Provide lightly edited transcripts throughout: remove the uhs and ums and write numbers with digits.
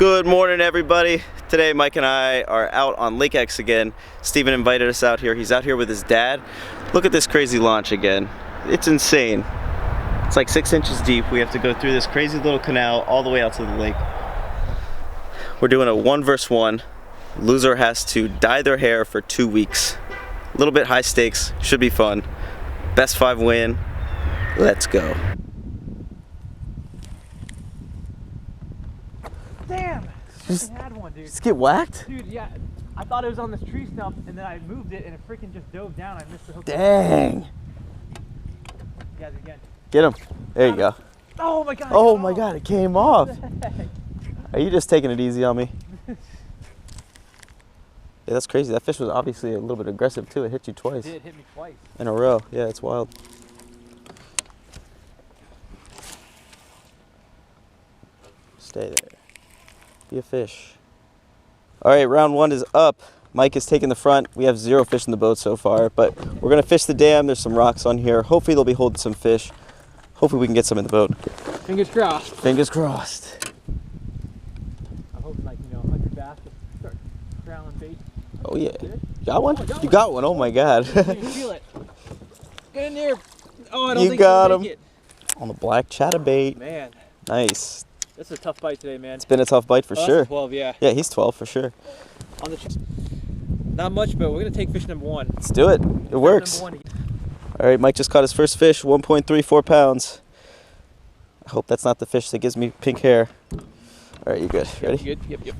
Good morning, everybody. Today Mike and I are out on Lake X again. Steven invited us out here. He's out here with his dad. Look at this crazy launch again. It's insane. It's like 6 inches deep. We have to go through this crazy little canal all the way out to the lake. We're doing a 1 versus 1. Loser has to dye their hair for 2 weeks. A little bit high stakes, should be fun. Best 5 win. Let's go. Damn! I had one, dude. Just get whacked? Dude, yeah. I thought it was on this tree stump, and then I moved it, and it freaking just dove down. I missed the hook. Dang! Yeah, again. Get him. There you go. Oh my god! Oh my god, it came off. Are you just taking it easy on me? Yeah, that's crazy. That fish was obviously a little bit aggressive too. It hit you twice. It did hit me twice. In a row. Yeah, it's wild. Stay there. Be a fish. All right, round 1 is up. Mike is taking the front. We have 0 fish in the boat so far, but we're gonna fish the dam. There's some rocks on here. Hopefully they'll be holding some fish. Hopefully we can get some in the boat. Fingers crossed. Fingers crossed. I'm hoping 100 bass will start growling bait. Oh yeah. Got one? You got one. Oh my god. You can feel it. Get in there. Oh, I don't think you got him. Make it. On the black chatterbait. Man. Nice. That's a tough bite today, man. It's been a tough bite for sure. That's 12, yeah. Yeah, he's 12 for sure. On the not much, but we're gonna take fish number 1. Let's do it. It works. All right, Mike just caught his first fish, 1.34 pounds. I hope that's not the fish that gives me pink hair. All right, you good? Ready? Good. Yep.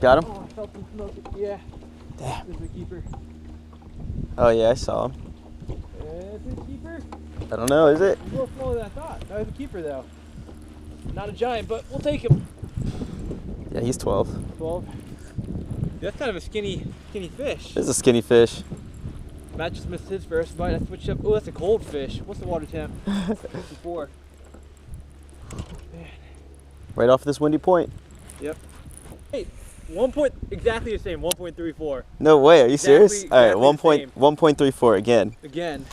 Got him? Oh, I felt him smoke it. Yeah. Damn. This is a keeper. Oh yeah, I saw him. Is it a keeper? I don't know, is it? He's a little smaller than I thought. No, he's a keeper though. Not a giant, but we'll take him. Yeah, he's 12. 12. That's kind of a skinny fish. This is a skinny fish. Matt just missed his first bite. I switched up. Oh, that's a cold fish. What's the water temp? 54. Man. Right off this windy point. Yep. Hey, 1 point, exactly the same, 1.34. No way, are you serious? All right, exactly 1.34 again. Again.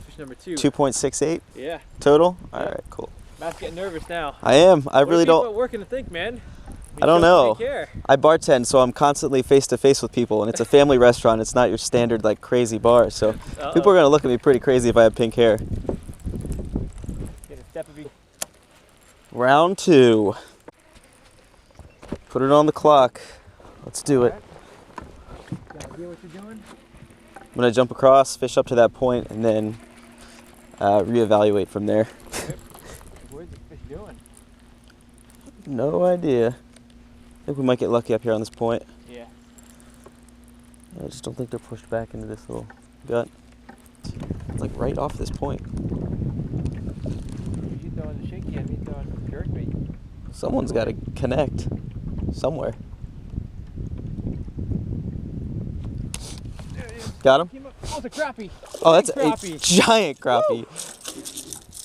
Fish number 2. 2.68 Yeah. total? All right, cool. Matt's getting nervous now. I am. I really don't. What are people working to think, man? I don't know. Take care. I bartend, so I'm constantly face to face with people, and it's a family restaurant. It's not your standard like crazy bar, so people are gonna look at me pretty crazy if I have pink hair. Get a step of Round 2. Put it on the clock. Let's do it. Got an idea what you're doing? I'm gonna jump across, fish up to that point, and then reevaluate from there. Where's the fish doing? No idea. I think we might get lucky up here on this point. Yeah. I just don't think they're pushed back into this little gut. It's like right off this point. You throwing the shaky and me throwing jerkbait. Someone's got to connect somewhere. Got him? Oh, it's a crappie. Oh, that's crappie. a giant crappie.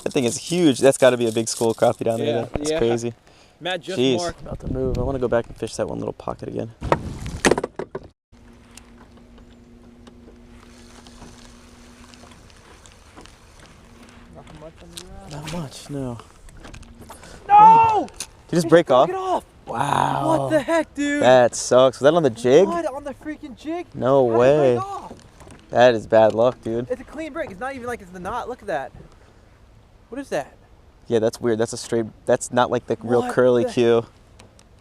That thing is huge. That's got to be a big school crappie down there. That's crazy. Matt just Jeez, marked. about to move. I want to go back and fish that one little pocket again. Nothing much on the ground. Not much, no. No! Did you just break off? It off. Wow. What the heck, dude? That sucks. Was that on the jig? What? On the freaking jig? No How way. did it break off? That is bad luck, dude. It's a clean break. It's not even like it's the knot. Look at that. What is that? Yeah, that's weird. That's a straight. That's not like the real What curly the- cue.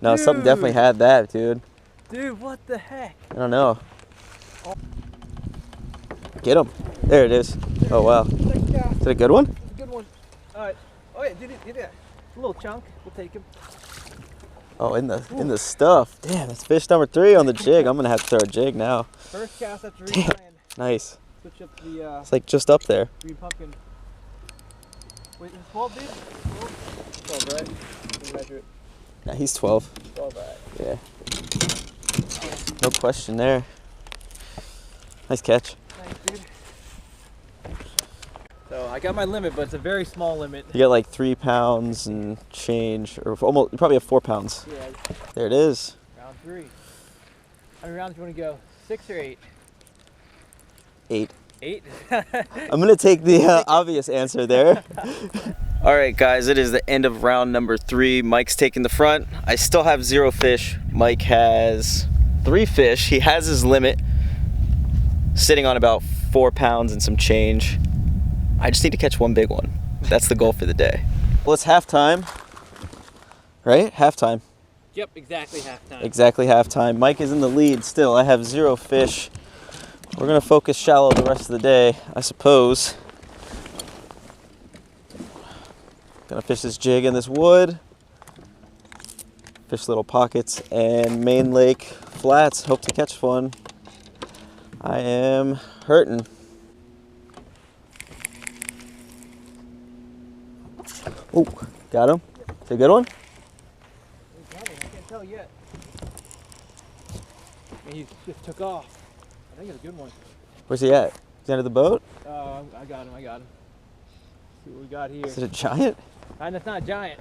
No, something definitely Dude. had that, dude. Dude, what the heck? I don't know. Get him. There it is. Oh wow. Is it a good one? It's a good one. All right. Oh yeah, did it? A little chunk. We'll take him. Oh, in the stuff. Damn, that's fish number 3 on the jig. I'm gonna have to throw a jig now. First cast after Damn. retying. Nice. Switch up the It's like just up there. green pumpkin. Wait, is it 12, dude? 12, right? You can measure it. Yeah, he's 12. 12, right. Yeah. No question there. Nice catch. Thanks, dude. So I got my limit, but it's a very small limit. You got like 3 pounds and change, or almost. You probably have 4 pounds. Yeah. There it is. Round 3. How many rounds do you want to go? 6 or 8? 8. 8? I'm gonna take the obvious answer there. All right, guys, it is the end of round number 3. Mike's taking the front. I still have 0 fish. Mike has 3 fish. He has his limit, sitting on about 4 pounds and some change. I just need to catch one big one. That's the goal for the day. Well, it's halftime, right? Halftime. Yep, exactly halftime. Exactly halftime. Mike is in the lead still. I have 0 fish. We're gonna focus shallow the rest of the day, I suppose. Gonna fish this jig in this wood. Fish little pockets and main lake flats. Hope to catch one. I am hurting. Oh, got him. Is it a good one? I can't tell yet. He just took off. I think it's a good one. Where's he at? Is he under the boat? Oh, I got him. See what we got here. Is it a giant? That's not a giant.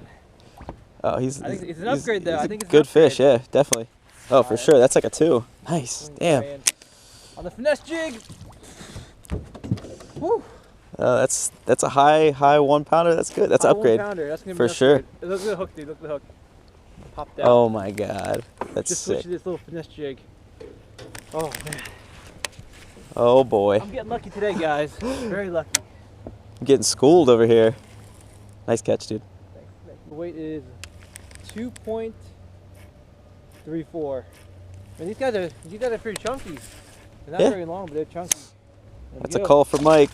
Oh, I think it's an upgrade though. I think it's good an upgrade. fish, yeah, definitely. Oh, for sure. That's like a 2. Nice. Damn. On the finesse jig. Woo. That's a high 1 pounder. That's good. That's an upgrade. 1 pounder. That's gonna be for an sure. upgrade. Look at the hook, dude. Look at the hook. Popped out. Oh my god. That's just sick. switched to this little finesse jig. Oh man. Oh boy. I'm getting lucky today, guys. Very lucky. I'm getting schooled over here. Nice catch, dude. Thanks. The weight is 2.34. And these guys are pretty chunky. They're not very long, but they're chunky. That's a call for Mike.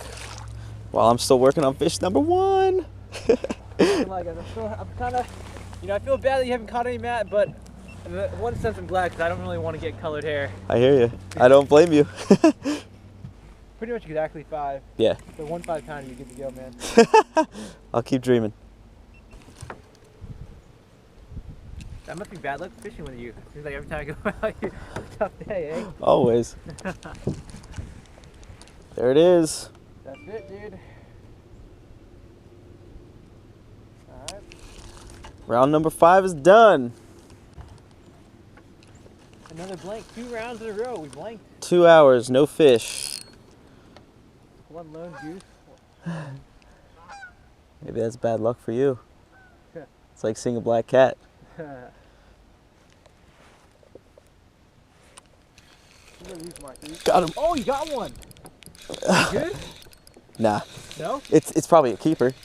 While I'm still working on fish number 1. I'm kind of, I feel bad that you haven't caught any, Matt, but in one sense I'm glad because I don't really want to get colored hair. I hear you. I don't blame you. Pretty much exactly 5. Yeah. So 1 5 pounder, you're good to go, man. I'll keep dreaming. That must be bad luck fishing with you. Seems like every time I go out here, it's a tough day, eh? Always. There it is. That's it, dude. Alright. Round number 5 is done. Another blank. 2 rounds in a row. We blanked. 2 hours, no fish. 1 lone goose. Maybe that's bad luck for you. It's like seeing a black cat. Got him. Oh, you got one. Good? Nah. No? It's probably a keeper.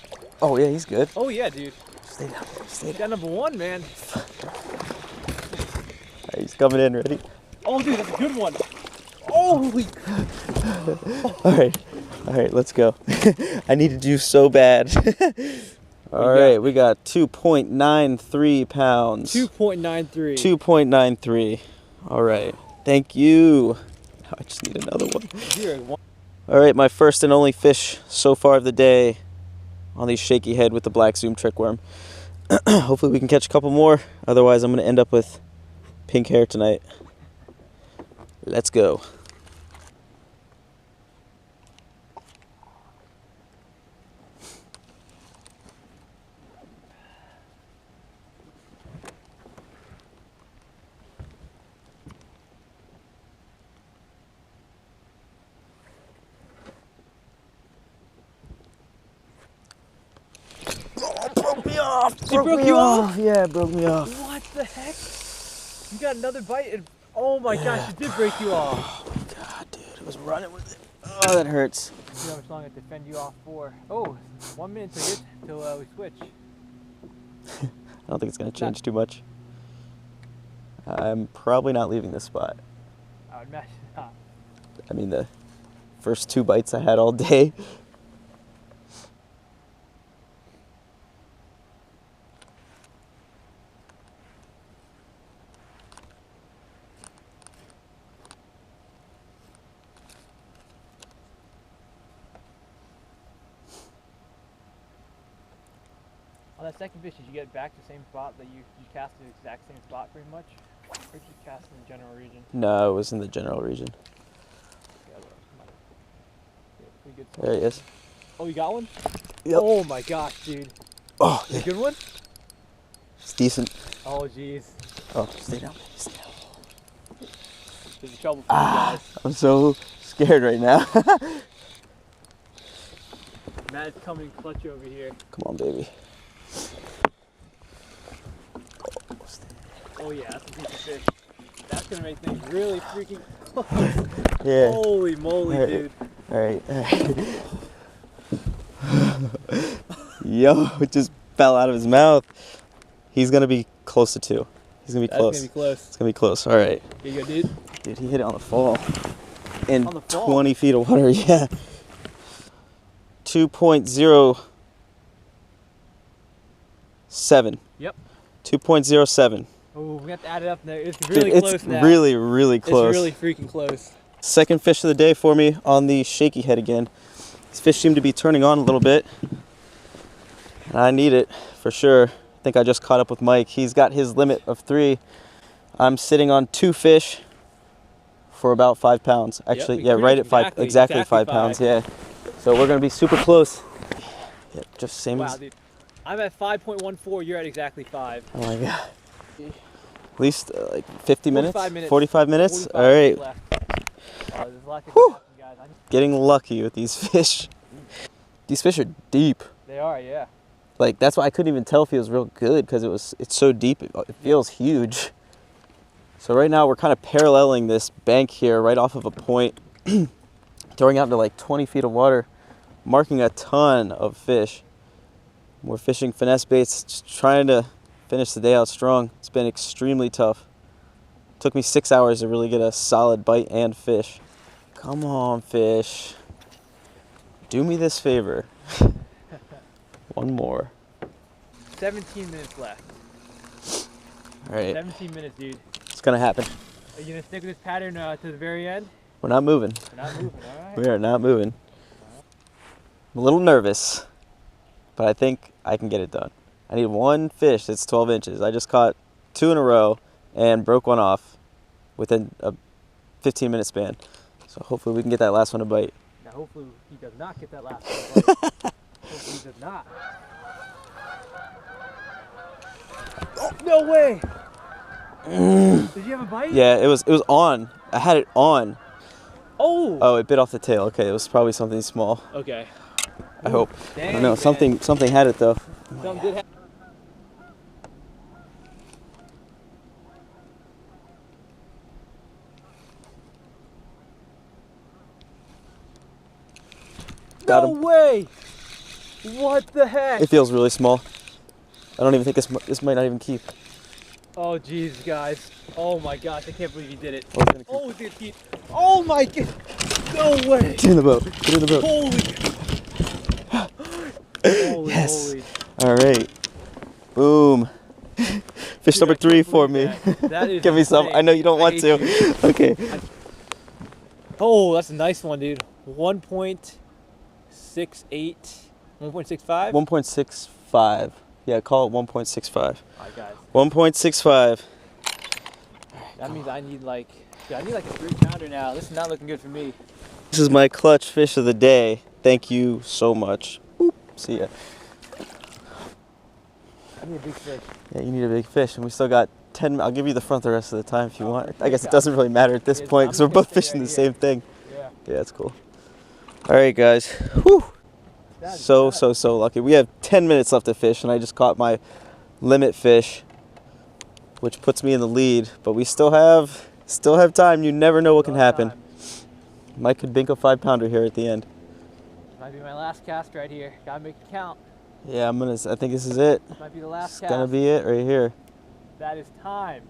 Oh yeah, he's good. Oh yeah, dude. Stay down. Stay You down. got number 1, man. Right, he's coming in. Ready? Oh, dude, that's a good one. Holy. All right, let's go. I needed you so bad. All right, we got 2.93 pounds. 2.93. 2.93. All right, thank you. I just need another one. All right, my first and only fish so far of the day on the shaky head with the black zoom trick worm. Hopefully we can catch a couple more. Otherwise, I'm gonna end up with pink hair tonight. Let's go. Broke me off. It broke you off? Yeah, it broke me off. What the heck? You got another bite and oh my gosh, it did break you off. Oh my god, dude, it was running with it. Oh, that hurts. See how much longer to fend you off for. Oh, 1 minute till we switch. I don't think it's gonna change too much. I'm probably not leaving this spot. I would imagine not. I mean, the first 2 bites I had all day. On that second fish, did you get back to the same spot that you cast the exact same spot pretty much? Or did you cast in the general region? No, it was in the general region. Pretty good. There he is. Oh, you got one? Yep. Oh my gosh, dude. Oh, Is it a good one? it's decent. Oh jeez. Oh, stay down. Stay down. There's trouble for you guys. I'm so scared right now. Matt is coming clutch over here. Come on, baby. Oh yeah, that's a piece of fish. That's gonna make things really freaking close. Yeah. Holy moly, All right. dude. All right. Yo, it just fell out of his mouth. He's gonna be close to 2. He's gonna be close. That's gonna be close. It's gonna be close. All right. Here you go, dude. Dude, he hit it on the fall. In On the fall? 20 feet of water, yeah. 2.07. Yep. 2.07. Oh, we have to add it up there. It's Dude, really close it's now. really, really close. It's really freaking close. Second fish of the day for me on the shaky head again. These fish seem to be turning on a little bit. And I need it for sure. I think I just caught up with Mike. He's got his limit of 3. I'm sitting on 2 fish for about 5 pounds. Actually, Yep, yeah, right at 5, exactly 5 5. pounds, yeah. So we're gonna be super close. Yeah, just same Wow, as, dude. I'm at 5.14. You're at exactly 5. oh my God. At least like 50 minutes? 45 minutes. 45 minutes? 45 All right. left. There's a lot to Whew. happen, guys. Getting lucky with these fish. These fish are deep. They are, yeah. Like, that's why I couldn't even tell if he was real good, because it's so deep, it feels huge. So right now we're kind of paralleling this bank here right off of a point, throwing out into like 20 feet of water, marking a ton of fish. We're fishing finesse baits, just trying to finish the day out strong. It's been extremely tough. Took me 6 hours to really get a solid bite and fish. Come on, fish. Do me this favor. One more. 17 minutes left. All right, 17 minutes, dude. it's gonna happen. Are you gonna stick with this pattern to the very end? We're not moving. We're not moving, all right? We are not moving. I'm a little nervous, but I think I can get it done. I need 1 fish that's 12 inches. I just caught 2 in a row and broke one off within a 15-minute span. So hopefully we can get that last one to bite. Now, hopefully he does not get that last one. Hopefully he does not. Oh, no way! Did you have a bite? Yeah, it was on. I had it on. Oh! Oh, it bit off the tail. Okay, it was probably something small. Okay. I hope. Dang, I don't know. man. Something had it though. Something did happen. Got No him. way! What the heck? It feels really small. I don't even think this might not even keep. Oh jeez, guys. Oh my gosh, I can't believe you did it. Oh, it's gonna keep. Oh, it's gonna keep. Oh my god! No way! Get in the boat. Get in the boat. Holy! Yes. Holy. All right. Boom. Fish Dude, number I 3 can't for me. believe that is Give me some. insane. I know you don't want I to. hate Okay. Oh, that's a nice one, dude. 1.68, 1.65? 1.65. Yeah, call it 1.65. All right, guys. 1.65. That means I need like a 3-pounder now. This is not looking good for me. This is my clutch fish of the day. Thank you so much. Boop. See ya. I need a big fish. Yeah, you need a big fish, and we still got 10. I'll give you the front the rest of the time if you want. I guess it doesn't really matter at this Yes, point I'm because we're just both gonna stay fishing the right same thing. Yeah. Yeah, that's cool. All right, guys. Whew. That is So nuts. lucky. We have 10 minutes left to fish, and I just caught my limit fish, which puts me in the lead. But we still have time. You never know what can happen. Time. Mike could bink a 5-pounder here at the end. This might be my last cast right here. Gotta make it count. Yeah, I think this is it. This might be the last It's cast. gonna be it right here. That is time.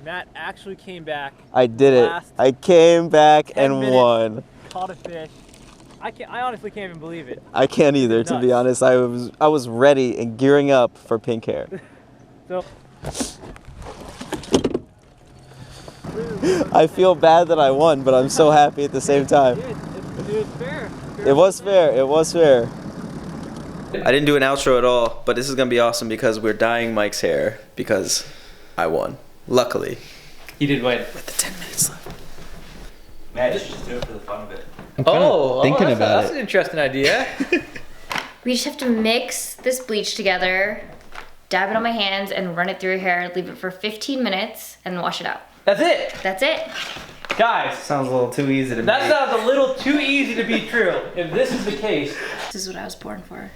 Matt actually came back, I did it. Last I came back 10 and minutes. won. caught a fish. I honestly can't even believe it. I can't either, to be Nuts. honest. I was ready and gearing up for pink hair. So I feel bad that I won, but I'm so happy at the same time. it's fair. It was fair. It was fair. I didn't do an outro at all, but this is gonna be awesome because we're dyeing Mike's hair because I won. Luckily. He did win. With the 10 minutes left. Man, you should just do it for the fun of it. That's an interesting idea. We just have to mix this bleach together, dab it on my hands, and run it through your hair, leave it for 15 minutes, and wash it out. That's it. That's it. Guys, Sounds a little too easy to that me. sounds a little too easy to be true. If this is the case, This is what I was born for.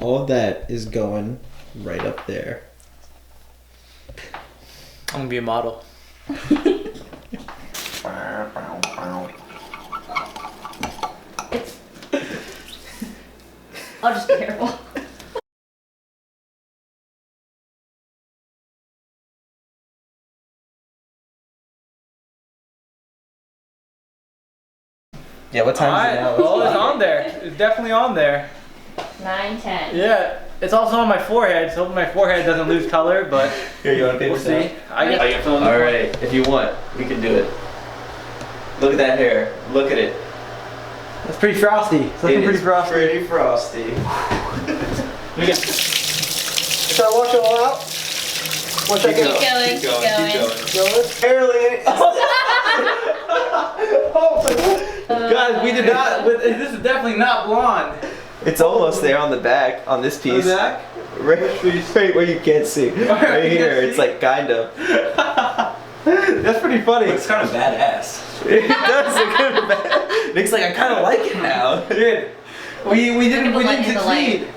All of that is going right up there. I'm gonna be a model. I'll just be careful. Yeah, what time is it now? Oh, it's on there. It's definitely on there. 9, 10. Yeah, it's also on my forehead, so my forehead doesn't lose color, but Here, you want to we'll see. I get All right, if you want, we can do it. Look at that hair. Look at it. That's pretty frosty. It's looking pretty frosty. Pretty frosty. Should I wash it all out? Once I Keep get going. Barely. Guys, we did not. This is definitely not blonde. It's almost there on the back, on this piece. On the back? Right where you can't see. Right here, it's like kind of. That's pretty funny. It's kind of badass. It does look kind of bad. Nick's like, I kind of like it now. Dude, we didn't succeed.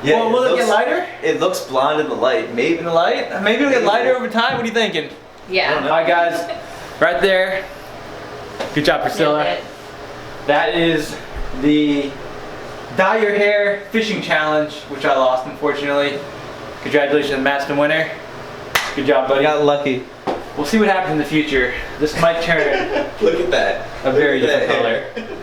Yeah, Well, will it get lighter? It looks blonde in the light. Maybe In the light? Maybe it'll get lighter over time. What are you thinking? Yeah. Alright guys, right there. Good job, Priscilla. Nailed it. That is the dye your hair fishing challenge, which I lost unfortunately. Congratulations, Master winner. Good job, buddy. got lucky. We'll see what happens in the future. This might turn Look at that. a very Look at different that color. hair.